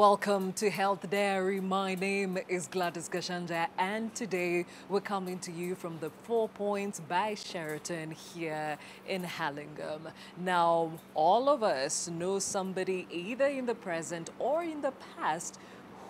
Welcome to Health Diary. My name is Gladys Gashanda, and today we're coming to you from the 4 Points by Sheraton here in Hallingham. Now, all of us know somebody either in the present or in the past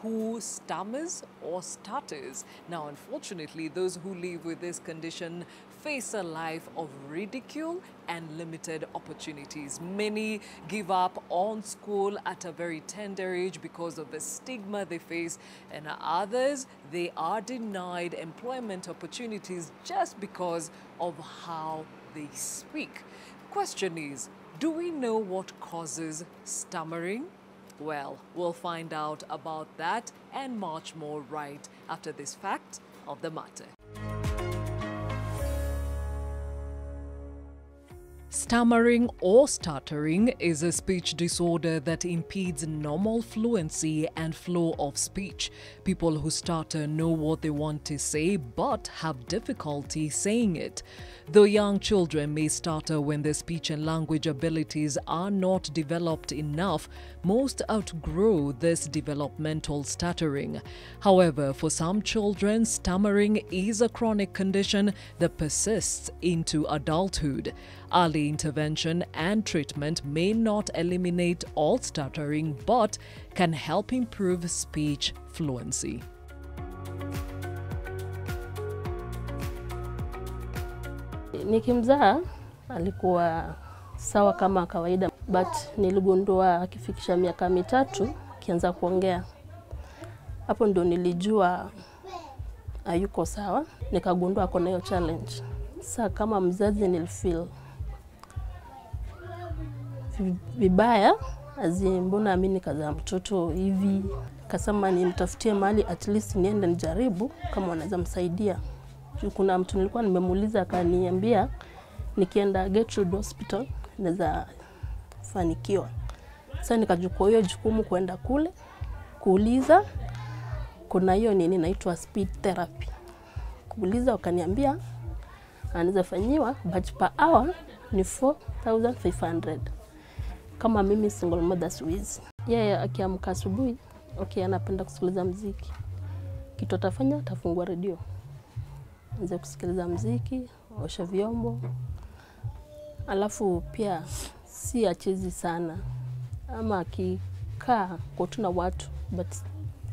who stammers or stutters. Now, unfortunately, those who live with this condition face a life of ridicule and limited opportunities. Many give up on school at a very tender age because of the stigma they face, and others, they are denied employment opportunities just because of how they speak. Question is, do we know what causes stammering? Well, we'll find out about that and much more right after this fact of the matter. Stammering or stuttering is a speech disorder that impedes normal fluency and flow of speech. People who stutter know what they want to say but have difficulty saying it. Though young children may stutter when their speech and language abilities are not developed enough, most outgrow this developmental stuttering. However, for some children, stammering is a chronic condition that persists into adulthood. Early intervention and treatment may not eliminate all stuttering, but can help improve speech fluency. Nikimzaa alikuwa sawa kama kawaida, but niligundua akifikisha miaka 3 akianza kuongea. Hapo ndo nilijua hayuko sawa, nikagundua ako na hiyo challenge. Sasa kama mzazi nilifeel vibaya, mbona mimi nikazaa mtoto hivi. Kasema nimtafutie mahali at least niende nijaribu kama wanaweza msaidia. Kuna mtu nilikuwa nimemuuliza akaniambia nikienda Gertrude Hospital naweza fanikiwa. Sasa nikachukua hiyo jukumu kwenda kule kuuliza kuna hiyo nini inaitwa speed therapy. Kuuliza wakaniambia anaweza fanyiwa but per hour ni 4,500. Kama mimi single mother siwezi. Yeye akiamka asubuhi, anapenda kusikiliza muziki. Kitu atafanya atafungua redio. Anza kusikiliza muziki, osha vyombo. Alafu pia si achezi sana. Ama akikaa kwa tuna watu but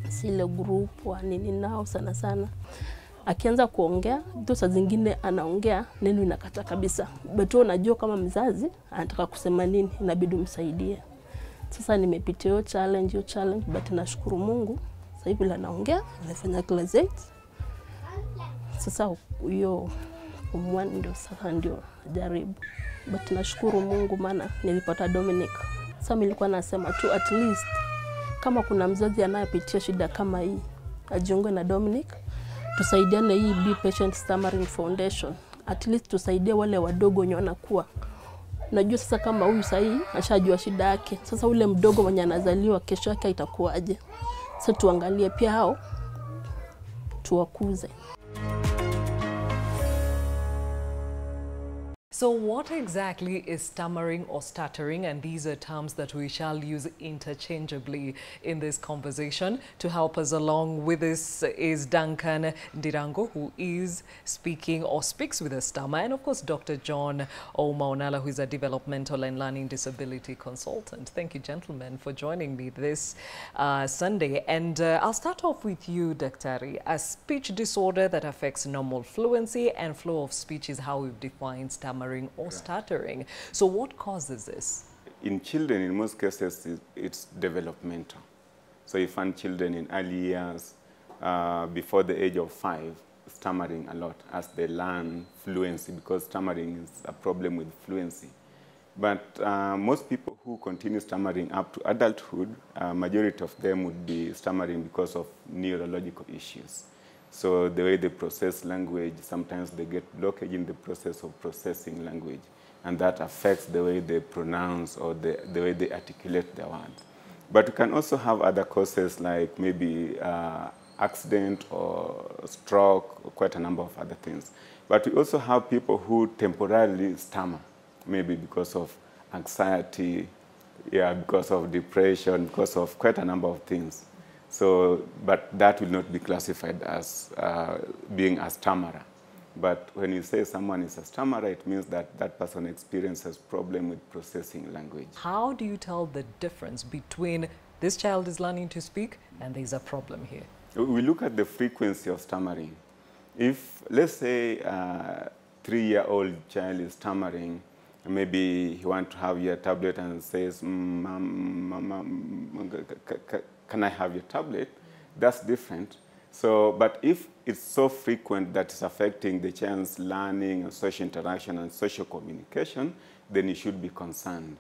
si ile group wa nini nao sana. Akianza kuongea, saa zingine anaongea neno inakata kabisa. But unajua kama mzazi anataka kusema nini, inabidi umsaidie. Sasa nimepitia hiyo challenge but nashukuru Mungu. Sasa hivi anaongea, anafanya class 8. Sasa hiyo ndio jaribu. But nashukuru Mungu maana nilipata Dominic. Sasa nilikuwa nasema tu at least kama kuna mzazi anayepitia shida kama hii, ajiunge na Dominic. Tusaidiane hii Be Patient Stammering Foundation. At least tusaidie wale wadogo wenye wanakuwa. Najua sasa kama huyu sahi ashajua shida yake. Sasa ule mdogo mwenye anazaliwa kesho yake itakuwaje? Sasa tuangalie pia hao tuwakuze. So what exactly is stammering or stuttering? And these are terms that we shall use interchangeably in this conversation. To help us along with this is Duncan Ndirango, who is speaking or speaks with a stammer, and of course Dr. John Omaonala, who is a developmental and learning disability consultant. Thank you, gentlemen, for joining me this Sunday. And I'll start off with you, Daktari. A speech disorder that affects normal fluency and flow of speech is how we've defined stammering or stuttering. So what causes this? In children, in most cases, it's developmental. So you find children in early years, before the age of 5, stammering a lot as they learn fluency, because stammering is a problem with fluency. But most people who continue stammering up to adulthood, majority of them would be stammering because of neurological issues. So the way they process language, sometimes they get blockage in the process of processing language. And that affects the way they pronounce or the way they articulate their words. But we can also have other causes like maybe accident or stroke, or quite a number of other things. But we also have people who temporarily stammer, maybe because of anxiety, Yeah, because of depression, because of quite a number of things. So, but that will not be classified as being a stammerer. But when you say someone is a stammerer, it means that that person experiences problem with processing language. How do you tell the difference between this child is learning to speak and there's a problem here? We look at the frequency of stammering. If, let's say, a 3-year-old child is stammering, maybe he wants to have your tablet and says, Mom, can I have your tablet? That's different. So, but if it's so frequent that it's affecting the child's learning and social interaction and social communication, then you should be concerned.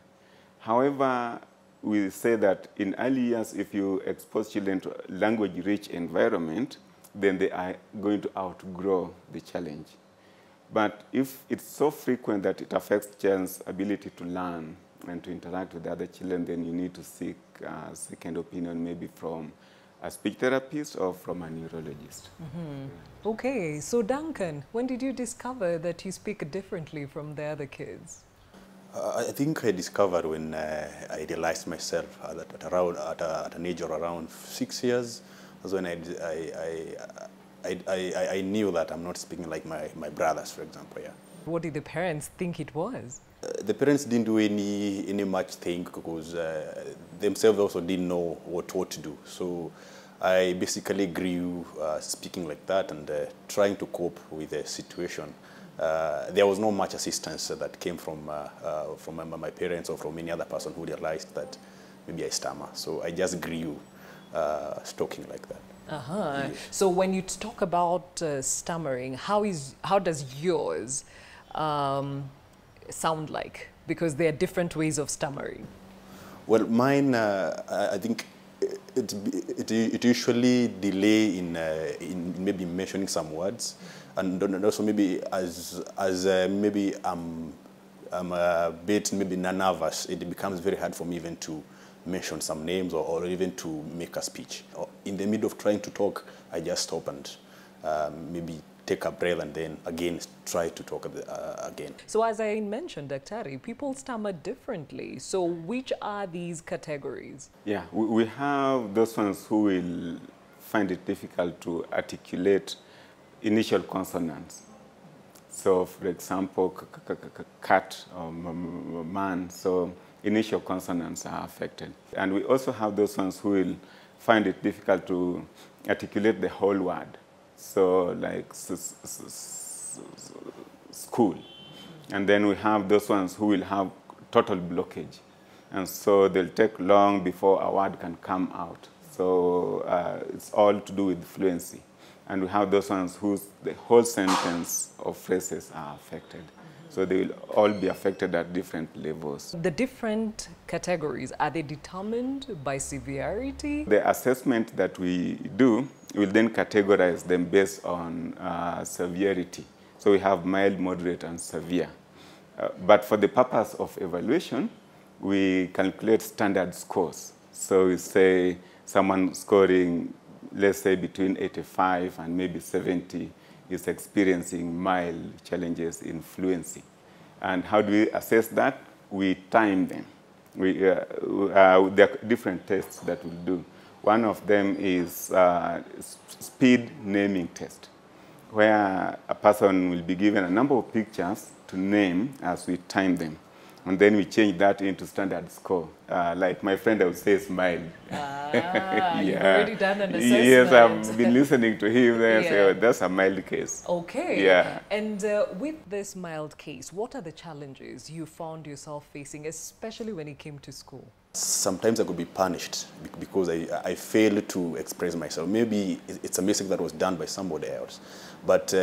However, we say that in early years, if you expose children to language-rich environment, then they are going to outgrow the challenge. But if it's so frequent that it affects children's ability to learn and to interact with other children, then you need to seek a second opinion, maybe from a speech therapist or from a neurologist. Mm-hmm. Okay, so Duncan, when did you discover that you speak differently from the other kids? I think I discovered when I realized myself at an age of around 6 years. That's when I knew that I'm not speaking like my brothers, for example. Yeah. What did the parents think it was? The parents didn't do any much thing because themselves also didn't know what to do. So I basically grew speaking like that and trying to cope with the situation. There was no much assistance that came from my parents or from any other person who realized that maybe I stammer. So I just grew talking like that. Uh-huh. Yes. So when you talk about stammering, how does yours sound like? Because there are different ways of stammering. Well, mine, I think it usually delay in maybe mentioning some words, and also maybe as maybe I'm a bit maybe nervous, it becomes very hard for me even to mention some names or even to make a speech. In the middle of trying to talk, I just stop and maybe take a breath and then again try to talk again. So as I mentioned, Daktari, people stammer differently. So which are these categories? Yeah, we have those ones who will find it difficult to articulate initial consonants. So for example, cat or man, so initial consonants are affected. And we also have those ones who will find it difficult to articulate the whole word. So like school. And then we have those ones who will have total blockage. And so they'll take long before a word can come out. So it's all to do with fluency. And we have those ones whose the whole sentence or phrases are affected. So they will all be affected at different levels. The different categories, are they determined by severity? The assessment that we do will then categorize them based on severity. So we have mild, moderate, and severe. But for the purpose of evaluation, we calculate standard scores. So we say someone scoring, let's say, between 85 and maybe 70 is experiencing mild challenges in fluency. And how do we assess that? We time them. There are different tests that we'll do. One of them is speed naming test, where a person will be given a number of pictures to name as we time them. And then we change that into standard score. Like my friend, I would say smile. Yeah. You've already done an assessment. Yes, I've been listening to him there, yeah. So that's a mild case. Okay. Yeah. And with this mild case, what are the challenges you found yourself facing, especially when it came to school? Sometimes I could be punished because I failed to express myself. Maybe it's a mistake that was done by somebody else. But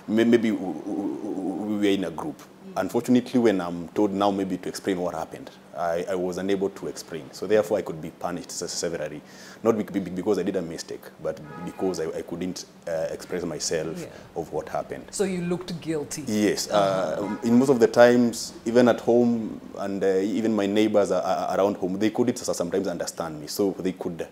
maybe we were in a group. Unfortunately, when I'm told now maybe to explain what happened, I was unable to explain. So therefore, I could be punished severely. Not because I did a mistake, but because I couldn't express myself of what happened. So you looked guilty? Yes. In most of the times, even at home, and even my neighbors around home, they couldn't sometimes understand me. So they could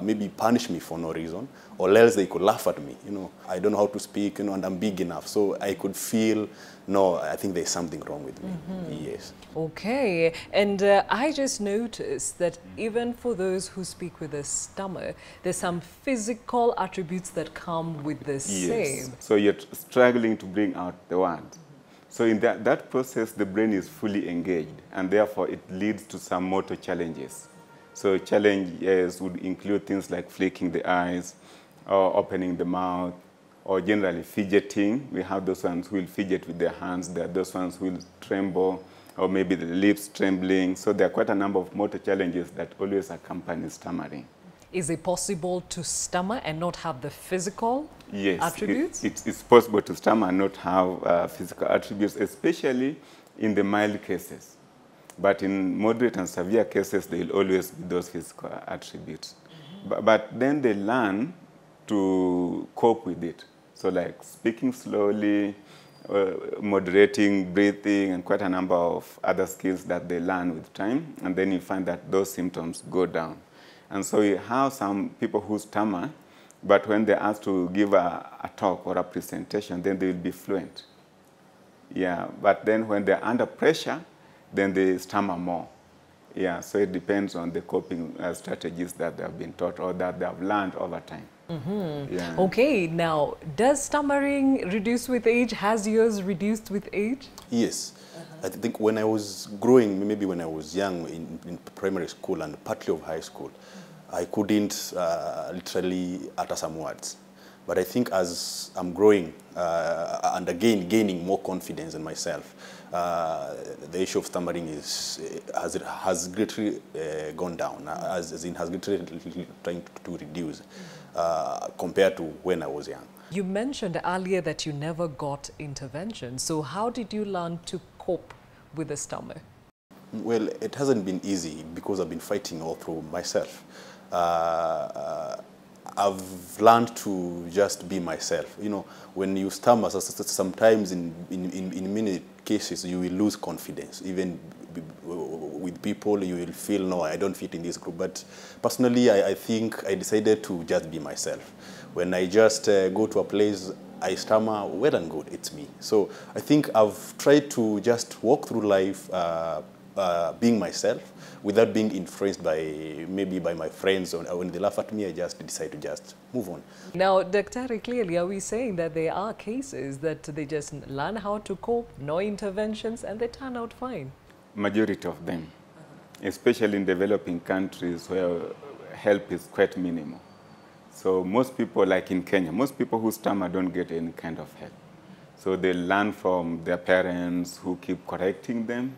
maybe punish me for no reason, or else they could laugh at me. You know, I don't know how to speak, you know, and I'm big enough. So I could feel, no, I think there's something wrong with me. Yes. Okay, and I just noticed that even for those who speak with a stammer, there's some physical attributes that come with the same. So you're struggling to bring out the word. So in that process, the brain is fully engaged, and therefore it leads to some motor challenges. So challenges would include things like flicking the eyes, or opening the mouth, or generally fidgeting. We have those ones who will fidget with their hands. There are those ones who will tremble, or maybe the lips trembling. So there are quite a number of motor challenges that always accompany stammering. Is it possible to stammer and not have the physical attributes? It's possible to stammer and not have physical attributes, especially in the mild cases. But in moderate and severe cases, there will always be those physical attributes. But then they learn to cope with it. So like speaking slowly, moderating, breathing, and quite a number of other skills that they learn with time. And then you find that those symptoms go down. And so you have some people who stammer, but when they're asked to give a talk or a presentation, then they will be fluent. Yeah, but then when they're under pressure, then they stammer more. Yeah, so it depends on the coping strategies that they have been taught or that they have learned over time. Yeah. Okay, now, does stammering reduce with age? Has yours reduced with age? Yes. I think when I was growing, maybe when I was young in primary school and partly of high school, I couldn't literally utter some words. But I think as I'm growing and again gaining more confidence in myself, the issue of stammering has greatly gone down, as in has greatly trying to reduce compared to when I was young. You mentioned earlier that you never got intervention. So how did you learn to cope with the stammer? Well, it hasn't been easy because I've been fighting all through myself. I've learned to just be myself. You know, when you stammer, sometimes in many cases you will lose confidence. Even with people, you will feel, no, I don't fit in this group. But personally, I think I decided to just be myself. When I just go to a place, I stammer, well and good, it's me. So I think I've tried to just walk through life being myself without being influenced by maybe by my friends, or when they laugh at me, I just decide to just move on. Now, Dr. clearly, are we saying that there are cases that they just learn how to cope, no interventions, and they turn out fine? Majority of them, especially in developing countries where help is quite minimal. So most people, like in Kenya, most people who stammer don't get any kind of help. So they learn from their parents who keep correcting them.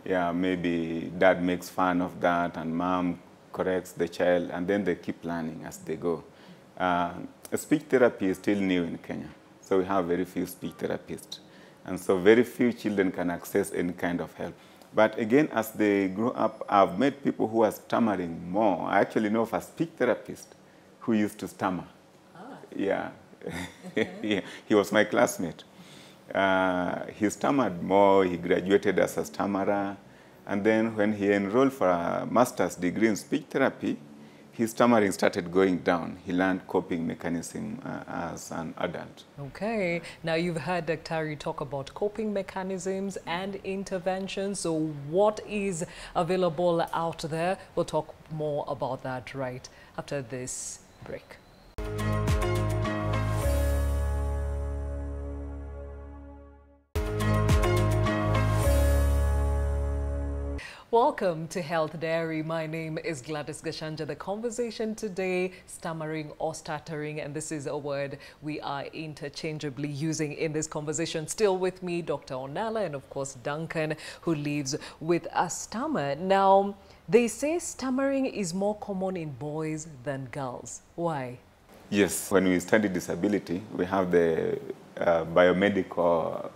Yeah, maybe dad makes fun of that and mom corrects the child, and then they keep learning as they go. Speech therapy is still new in Kenya. So we have very few speech therapists. And so very few children can access any kind of help. But again, as they grow up, I've met people who are stammering more. I actually know of a speech therapist who used to stammer. Yeah. Yeah. He was my classmate. He stammered more. He graduated as a stammerer. And then when he enrolled for a master's degree in speech therapy, his stammering started going down. He learned coping mechanism as an adult. Okay. Now, you've heard Dr. talk about coping mechanisms and interventions. So what is available out there? We'll talk more about that right after this break. Welcome to Health Diary. My name is Gladys Gashanja. The conversation today, stammering or stuttering, and this is a word we are interchangeably using in this conversation. Still with me, Dr. Onala, and of course Duncan, who lives with a stammer. Now, they say stammering is more common in boys than girls. Why? Yes, when we study disability, we have the biomedical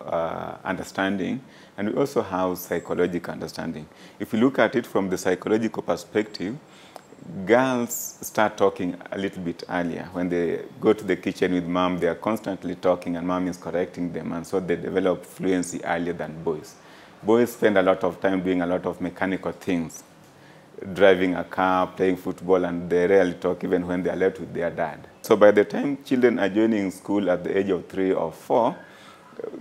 understanding, and we also have psychological understanding. If you look at it from the psychological perspective, girls start talking a little bit earlier. When they go to the kitchen with mom, they are constantly talking and mom is correcting them, and so they develop fluency earlier than boys. Boys spend a lot of time doing a lot of mechanical things. driving a car, playing football, and they rarely talk even when they are left with their dad. So by the time children are joining school at the age of 3 or 4,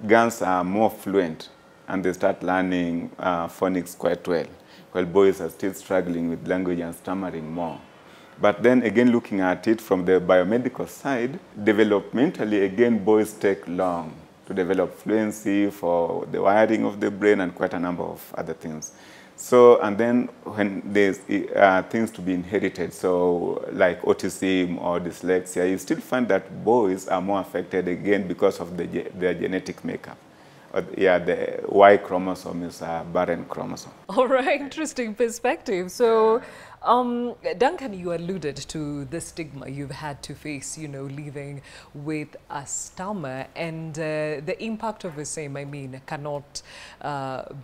girls are more fluent and they start learning phonics quite well, while boys are still struggling with language and stammering more. But then again, looking at it from the biomedical side, developmentally, again, boys take long to develop fluency for the wiring of the brain and quite a number of other things. So, and then when there's things to be inherited, so like autism or dyslexia, you still find that boys are more affected again because of their genetic makeup. Yeah, the Y chromosome is a barren chromosome. All right, interesting perspective. So, Duncan, you alluded to the stigma you've had to face, you know, living with a stammer, and the impact of the same, I mean, cannot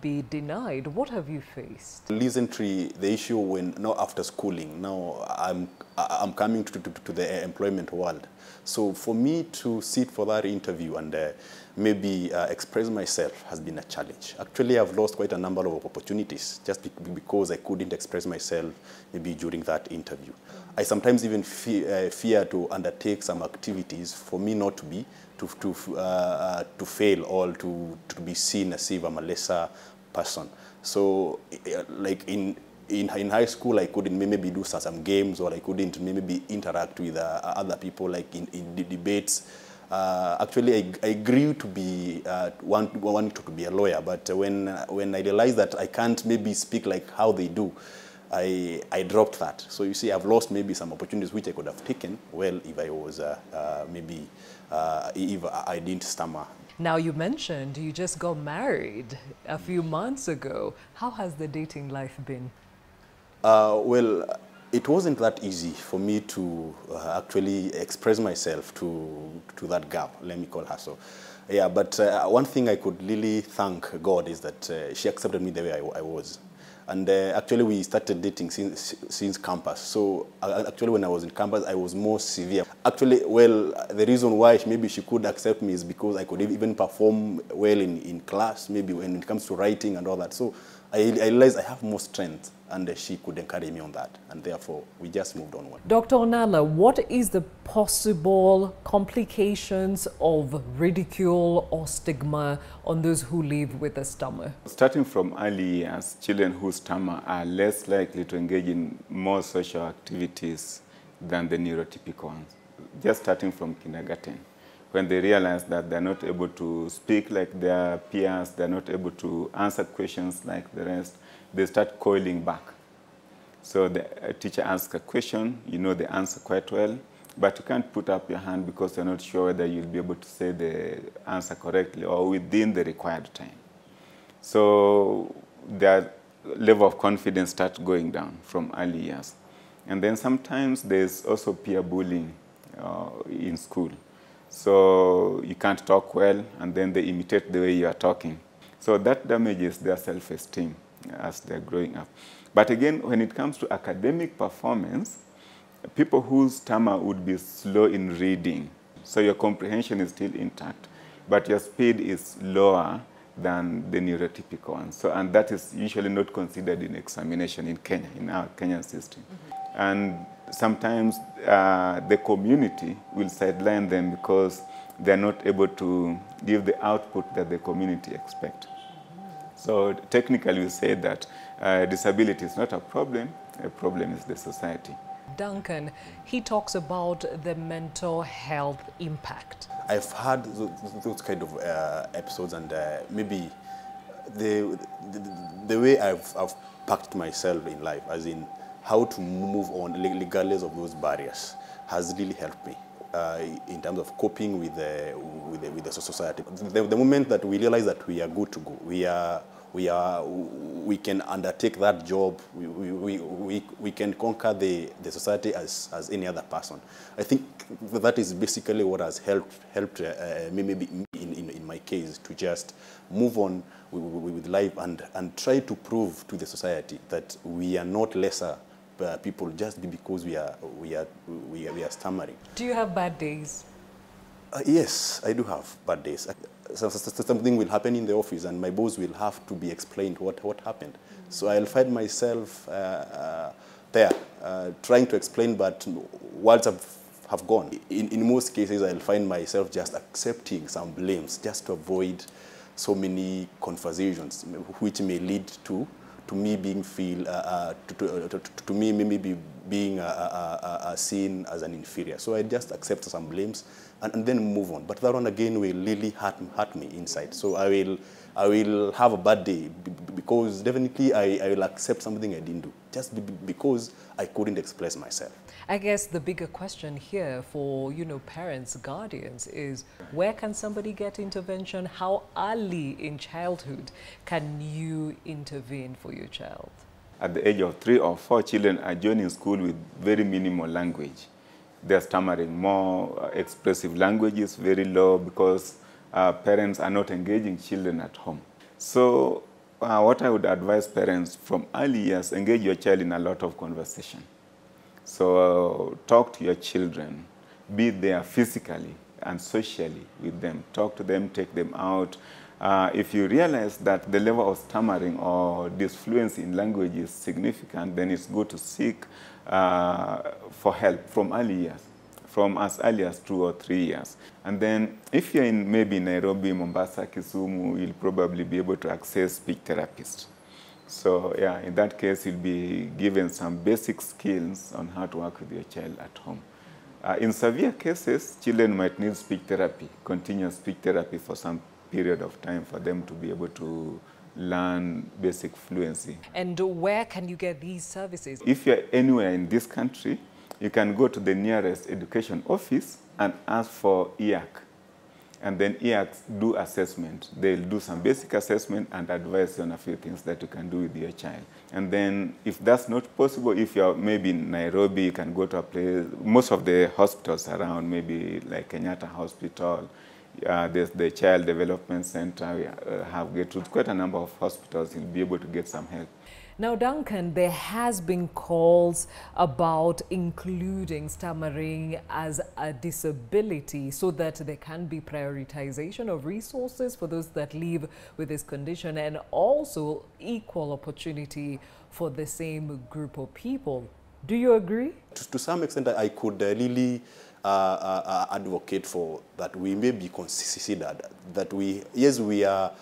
be denied. What have you faced? Recently, the issue when now after schooling, now I'm coming to the employment world. So for me to sit for that interview and maybe express myself has been a challenge. Actually, I've lost quite a number of opportunities just because I couldn't express myself maybe during that interview. I sometimes even fear to undertake some activities for me not to be, to fail or to be seen as if I'm a lesser person. So like in high school, I couldn't maybe do some games, or I couldn't maybe interact with other people, like in the debates. Actually, I grew to be wanting to be a lawyer, but when I realized that I can't maybe speak like how they do, I dropped that. So you see, I've lost maybe some opportunities which I could have taken well if I was maybe if I didn't stammer. Now, you mentioned you just got married a few months ago. How has the dating life been? Well, it wasn't that easy for me to actually express myself to that girl, let me call her so. Yeah, but one thing I could really thank God is that she accepted me the way I was. And actually, we started dating since campus. So actually, when I was in campus, I was more severe. Actually, well, the reason why maybe she could accept me is because I could even perform well in class, maybe when it comes to writing and all that. So I realized I have more strength, and she could encourage me on that. And therefore, we just moved onward. Dr. Onala, what is the possible complications of ridicule or stigma on those who live with a stammer? Starting from early years, children who stammer are less likely to engage in more social activities than the neurotypical ones. Just starting from kindergarten, when they realize that they're not able to speak like their peers, they're not able to answer questions like the rest, they start coiling back. So the teacher asks a question, you know the answer quite well, but you can't put up your hand because you're not sure whether you'll be able to say the answer correctly or within the required time. So their level of confidence starts going down from early years. And then sometimes there's also peer bullying in school. So you can't talk well, and then they imitate the way you are talking. So that damages their self-esteem as they're growing up. But again, when it comes to academic performance, people who stammer would be slow in reading. So your comprehension is still intact, but your speed is lower than the neurotypical one. So, and that is usually not considered in examination in Kenya, in our Kenyan system. Mm-hmm. And sometimes the community will sideline them because they're not able to give the output that the community expects. So technically we say that disability is not a problem is the society. Duncan, he talks about the mental health impact. I've had those kind of episodes, and maybe the way I've packed myself in life, as in how to move on regardless of those barriers, has really helped me in terms of coping with the society. The moment that we realize that we are good to go, we can undertake that job, we can conquer the society as any other person. I think that is basically what has helped me maybe in my case to just move on with life and try to prove to the society that we are not lesser people just because we are stammering. Do you have bad days? Yes, I do have bad days. Something will happen in the office and my boss will have to be explained what happened. So I'll find myself there trying to explain, but words have gone. In most cases, I'll find myself just accepting some blames just to avoid so many conversations, which may lead to me being to me maybe being seen as an inferior. So I just accept some blames and then move on. But that one again will really hurt me inside. So I will have a bad day because definitely I will accept something I didn't do just because I couldn't express myself. I guess the bigger question here for, parents, guardians is where can somebody get intervention? How early in childhood can you intervene for your child? At the age of 3 or 4, children are joining school with very minimal language. They're stammering. More expressive language is very low because parents are not engaging children at home. So what I would advise parents from early years, engage your child in a lot of conversation. So talk to your children, be there physically and socially with them. Talk to them, take them out. If you realize that the level of stammering or disfluency in language is significant, then it's good to seek for help from early years, from as early as 2 or 3 years. And then if you're in maybe Nairobi, Mombasa, Kisumu, you'll probably be able to access speech therapists. So yeah, in that case, you'll be given some basic skills on how to work with your child at home. In severe cases, children might need speech therapy, continuous speech therapy for some period of time for them to be able to learn basic fluency. And where can you get these services? If you're anywhere in this country, you can go to the nearest education office and ask for EAC. And then EACs do assessment. They'll do some basic assessment and advise you on a few things that you can do with your child. And then if that's not possible, if you're maybe in Nairobi, you can go to a place, most of the hospitals around, maybe like Kenyatta Hospital, there's the Child Development Center, we have quite a number of hospitals, you'll be able to get some help. Now, Duncan, there has been calls about including stammering as a disability so that there can be prioritization of resources for those that live with this condition and also equal opportunity for the same group of people. Do you agree? To some extent, I could really advocate for that we may be considered that we are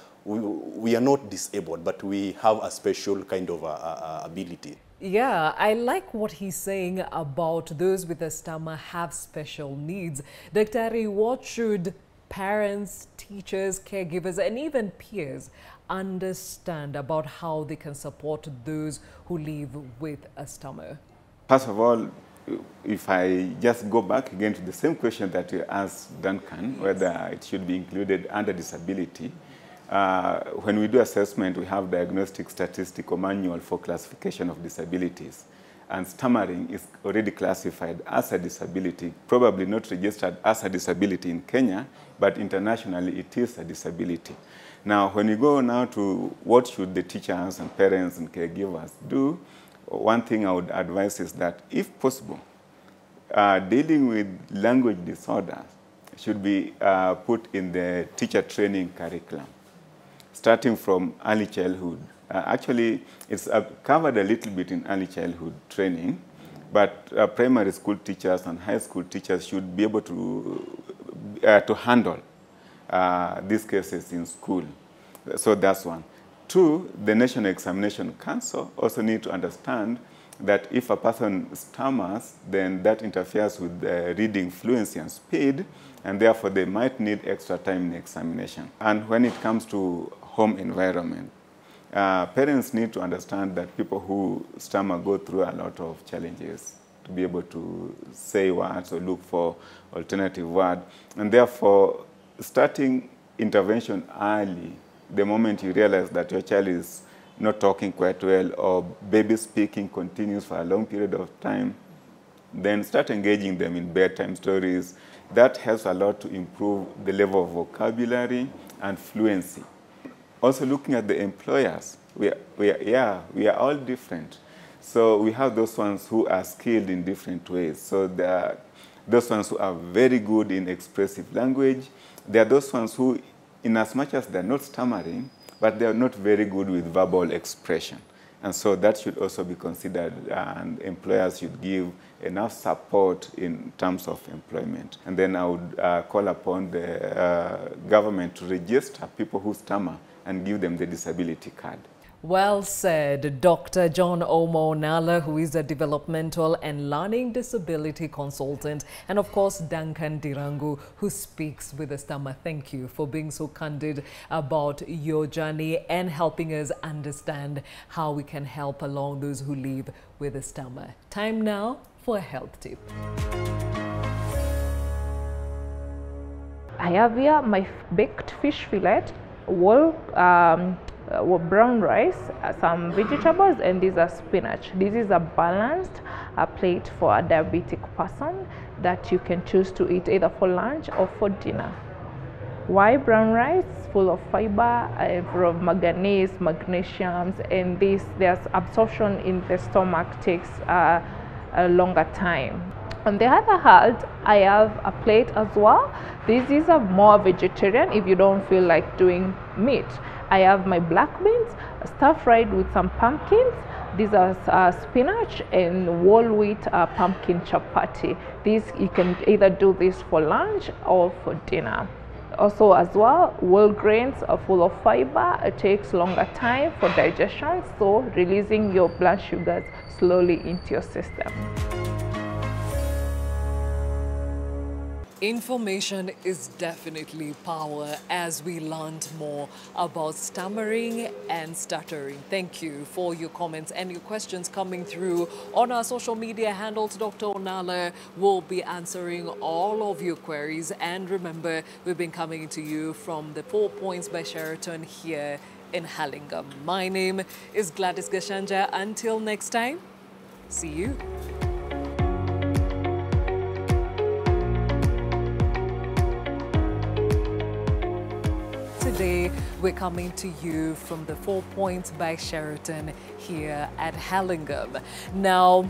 not disabled, but we have a special kind of ability. Yeah, I like what he's saying about those with a stammer have special needs. Dr. Ari, what should parents, teachers, caregivers, and even peers understand about how they can support those who live with a stammer? First of all, if I just go back again to the same question that you asked Duncan, whether it should be included under disability, when we do assessment, we have diagnostic statistical manual for classification of disabilities. And stammering is already classified as a disability, probably not registered as a disability in Kenya, but internationally it is a disability. Now, when we go now to what should the teachers and parents and caregivers do, one thing I would advise is that, if possible, dealing with language disorders should be put in the teacher training curriculum, starting from early childhood. Actually, it's covered a little bit in early childhood training, but primary school teachers and high school teachers should be able to handle these cases in school. So that's one. 2, the National Examination Council also need to understand that if a person stammers, then that interferes with the reading fluency and speed, and therefore they might need extra time in examination. And when it comes to home environment, parents need to understand that people who stammer go through a lot of challenges to be able to say words or look for alternative words, and therefore starting intervention early, the moment you realize that your child is not talking quite well or baby speaking continues for a long period of time, then start engaging them in bedtime stories. That helps a lot to improve the level of vocabulary and fluency. Also looking at the employers, we are all different. So we have those ones who are skilled in different ways. So those ones who are very good in expressive language. There are those ones who, in as much as they're not stammering, but they are not very good with verbal expression. And so that should also be considered, and employers should give enough support in terms of employment. And then I would call upon the government to register people who stammer and give them the disability card. Well said, Dr. John Omo Nala, who is a developmental and learning disability consultant, and of course Duncan Dirangu, who speaks with a stammer. Thank you for being so candid about your journey and helping us understand how we can help along those who live with a stammer. Time now for a health tip. I have here my baked fish fillet, brown rice, some vegetables, and these are spinach. This is a balanced plate for a diabetic person that you can choose to eat either for lunch or for dinner. Why brown rice? Full of fiber, full of manganese, magnesiums, and there's absorption in the stomach takes a longer time. On the other hand, I have a plate as well. This is a more vegetarian if you don't feel like doing meat. I have my black beans stir-fried with some pumpkins. These are spinach and whole wheat pumpkin chapati. You can either do this for lunch or for dinner. Also as well, whole grains are full of fiber. It takes longer time for digestion, so releasing your blood sugars slowly into your system. Information is definitely power, as we learned more about stammering and stuttering. Thank you for your comments and your questions coming through on our social media handles. Dr. Onala will be answering all of your queries. And remember, we've been coming to you from the 4 Points by Sheraton here in Hurlingham. My name is Gladys Gashanja. Until next time, see you. Today, we're coming to you from the 4 Points by Sheraton here at Hurlingham. Now,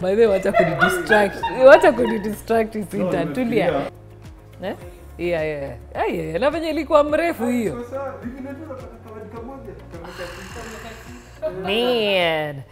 by the way, what I could distract is Tulia. Yeah. Na venye ilikuwa mrefu hiyo. Man.